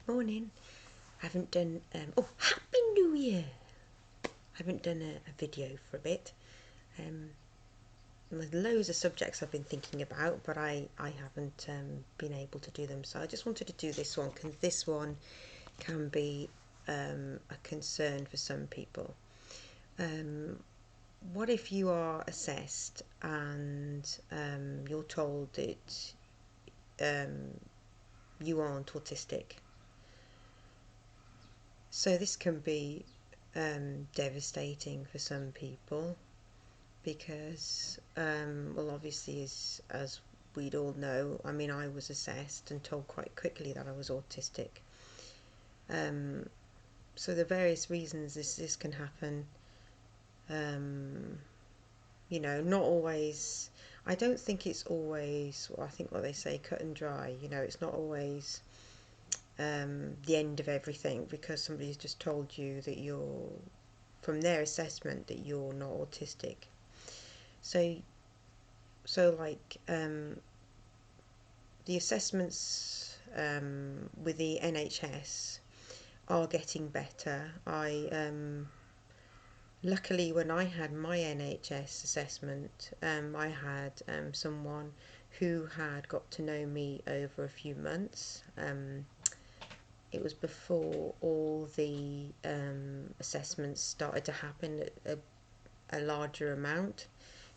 Morning. Haven't done. Happy New Year! Haven't done a video for a bit. There's loads of subjects I've been thinking about, but I haven't been able to do them. So I just wanted to do this one because this one can be a concern for some people. What if you are assessed and you're told that you aren't autistic? So this can be devastating for some people because, well, obviously, as we'd all know, I mean, I was assessed and told quite quickly that I was autistic. So the various reasons this can happen, not always. I don't think it's always. Well, I think what they say, cut and dry. It's not always the end of everything because somebody's just told you that you're, from their assessment, that you're not autistic. So like the assessments with the NHS are getting better. Luckily, when I had my NHS assessment, I had someone who had got to know me over a few months. It was before all the assessments started to happen at a larger amount.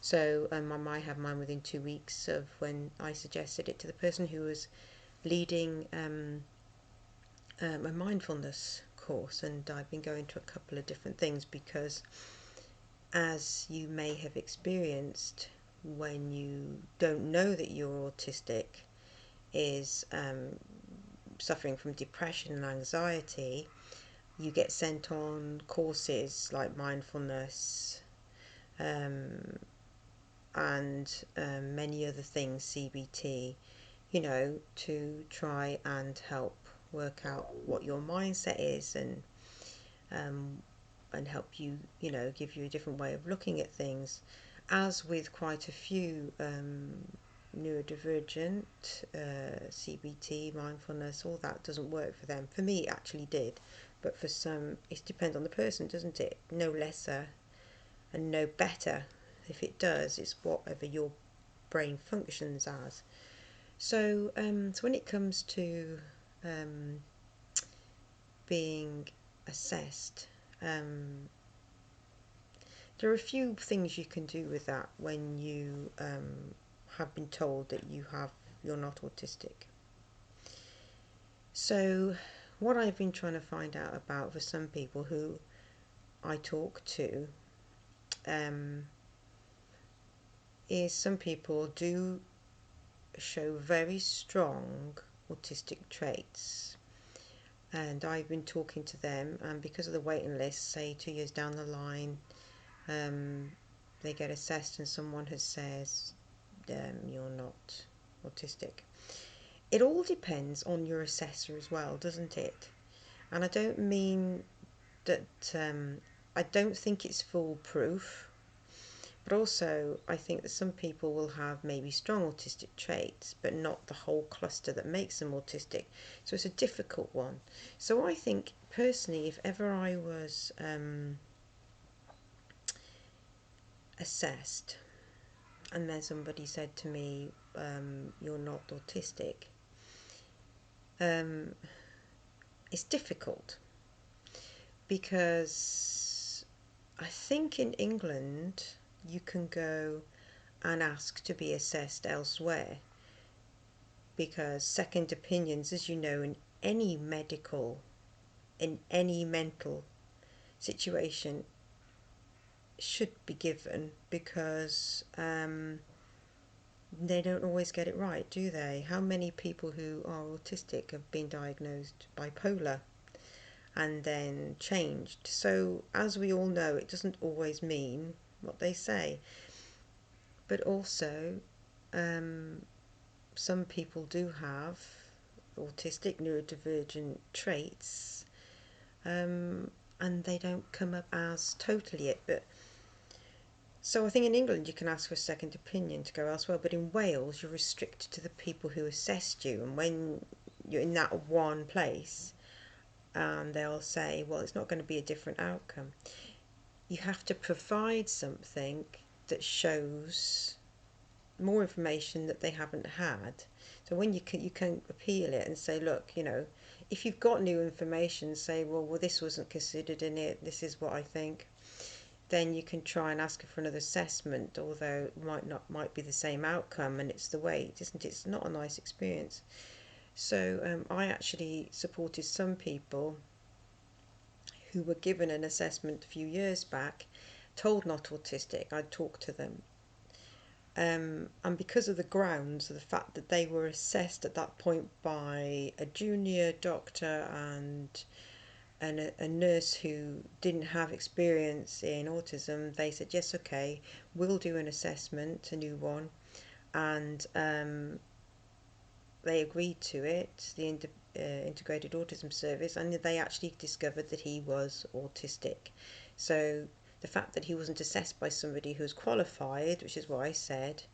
So I might have mine within 2 weeks of when I suggested it to the person who was leading a mindfulness course, and I've been going to a couple of different things because, as you may have experienced when you don't know that you're autistic, is suffering from depression and anxiety. You get sent on courses like mindfulness and many other things, CBT, to try and help work out what your mindset is and help you, give you a different way of looking at things. As with quite a few neurodivergent, CBT, mindfulness, all that doesn't work for them. For me, it actually did, but for some, it depends on the person, doesn't it? No lesser and no better. If it does, it's whatever your brain functions as. So when it comes to being assessed, there are a few things you can do with that when you have been told that you're not autistic. So what I've been trying to find out about for some people who I talk to is some people do show very strong autistic traits, and I've been talking to them, and because of the waiting list, say 2 years down the line, they get assessed and someone has says you're not autistic. It all depends on your assessor as well, doesn't it? And I don't mean that I don't think it's foolproof, but also I think that some people will have maybe strong autistic traits but not the whole cluster that makes them autistic, so it's a difficult one. So I think personally, if ever I was assessed and then somebody said to me, you're not autistic, it's difficult because I think in England you can go and ask to be assessed elsewhere, because second opinions, as you know, in any mental situation should be given, because they don't always get it right, do they? How many people who are autistic have been diagnosed bipolar and then changed? So as we all know, it doesn't always mean what they say. But also, some people do have autistic neurodivergent traits, and they don't come up as totally it. But so I think in England you can ask for a second opinion to go elsewhere, but in Wales you're restricted to the people who assessed you, and when you're in that one place, and they'll say, well, it's not going to be a different outcome. You have to provide something that shows more information that they haven't had. So when you can appeal it and say, look, if you've got new information, say, well, this wasn't considered in it. This is what I think. Then you can try and ask for another assessment, although it might be the same outcome, and it's the wait, isn't it? It's not a nice experience. So I actually supported some people who were given an assessment a few years back, told not autistic. I'd talked to them. And because of the grounds of the fact that they were assessed at that point by a junior doctor and a nurse who didn't have experience in autism, they said, yes, okay, we'll do an assessment, a new one. And they agreed to it, the Integrated Autism Service, and they actually discovered that he was autistic. So the fact that he wasn't assessed by somebody who was qualified, which is what I said,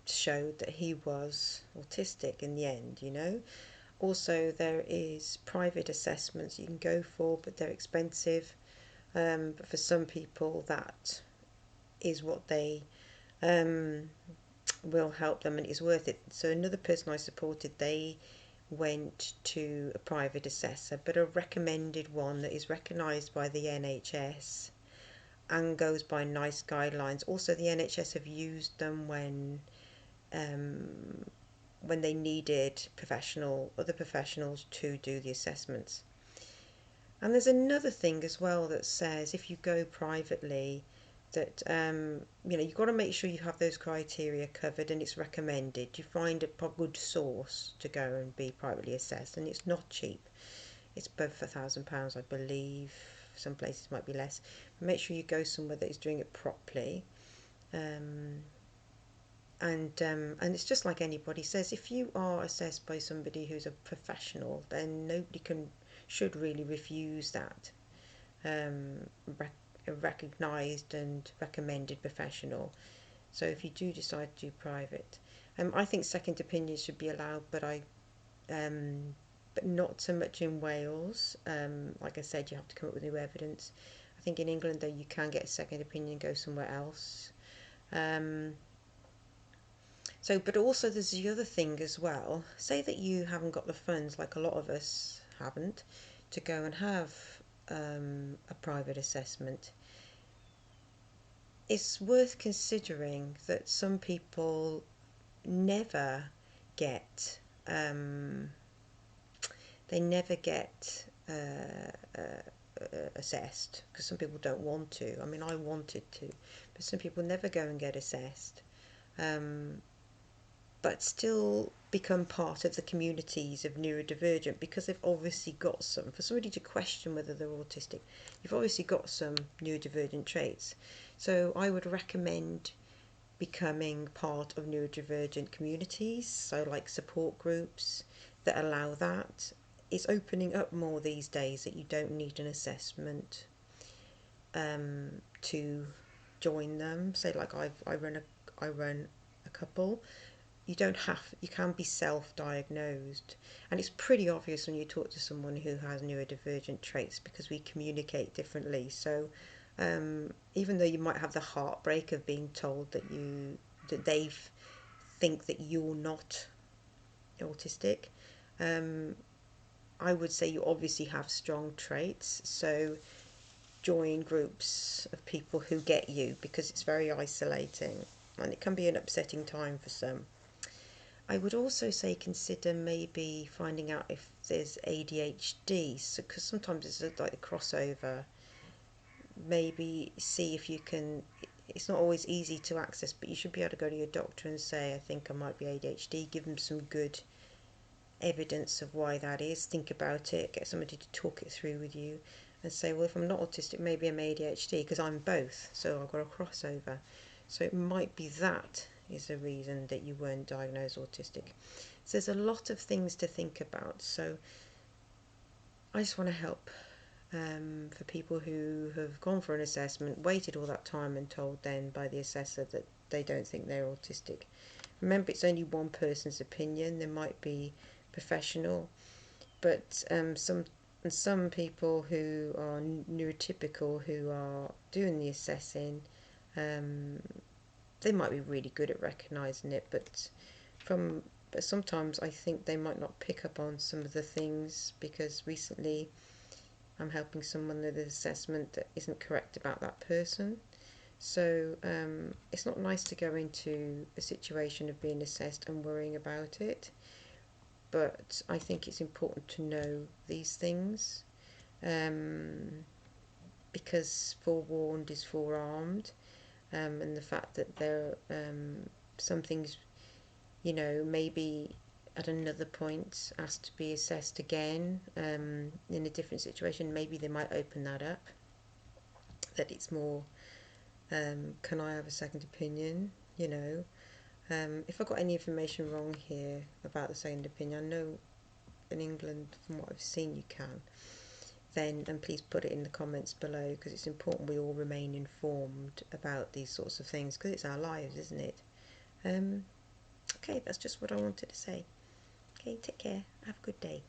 showed that he was autistic in the end. Also, there is private assessments you can go for, but they're expensive. But for some people, that is what they will help them, and it's worth it. So another person I supported, they went to a private assessor, but a recommended one that is recognised by the NHS and goes by nice guidelines. Also, the NHS have used them when they needed other professionals to do the assessments. And there's another thing as well that says if you go privately, that you've got to make sure you have those criteria covered, and it's recommended. You find a good source to go and be privately assessed, and it's not cheap. It's above £1,000, I believe. Some places might be less. But make sure you go somewhere that is doing it properly. And it's just like anybody says, if you are assessed by somebody who's a professional, then nobody should really refuse that. A recognised and recommended professional. So if you do decide to do private, I think second opinions should be allowed, but not so much in Wales. Like I said, you have to come up with new evidence. I think in England, though, you can get a second opinion and go somewhere else. But also there's the other thing as well. Say that you haven't got the funds, like a lot of us haven't, to go and have a private assessment. It's worth considering that some people never get assessed, because some people don't want to. I mean, I wanted to, but some people never go and get assessed, but still become part of the communities of neurodivergent because they've obviously got some. For somebody to question whether they're autistic, you've obviously got some neurodivergent traits. So I would recommend becoming part of neurodivergent communities, so like support groups that allow that. It's opening up more these days that you don't need an assessment to join them. So like I run a couple. You can be self-diagnosed, and it's pretty obvious when you talk to someone who has neurodivergent traits because we communicate differently. So even though you might have the heartbreak of being told that they think that you're not autistic, I would say you obviously have strong traits. So join groups of people who get you, because it's very isolating and it can be an upsetting time for some. I would also say consider maybe finding out if there's ADHD, because sometimes it's like a crossover. Maybe see if you can. It's not always easy to access, but you should be able to go to your doctor and say, I think I might be ADHD. Give them some good evidence of why that is. Think about it. Get somebody to talk it through with you and say, well, if I'm not autistic, maybe I'm ADHD, because I'm both, so I've got a crossover. So it might be that is the reason that you weren't diagnosed autistic. So there's a lot of things to think about. So I just want to help for people who have gone for an assessment, waited all that time and told then by the assessor that they don't think they're autistic. Remember, it's only one person's opinion. There might be professional, but some people who are neurotypical who are doing the assessing, um, they might be really good at recognizing it, from but sometimes I think they might not pick up on some of the things, because recently I'm helping someone with an assessment that isn't correct about that person. So it's not nice to go into a situation of being assessed and worrying about it, but I think it's important to know these things, um, because forewarned is forearmed, and the fact that there some things, maybe at another point asked to be assessed again, in a different situation, maybe they might open that up, that it's more, can I have a second opinion, if I got any information wrong here about the second opinion, I know in England, from what I've seen, you can, then, and please put it in the comments below, because it's important we all remain informed about these sorts of things, because it's our lives, isn't it? Okay, that's just what I wanted to say. Okay, take care. Have a good day.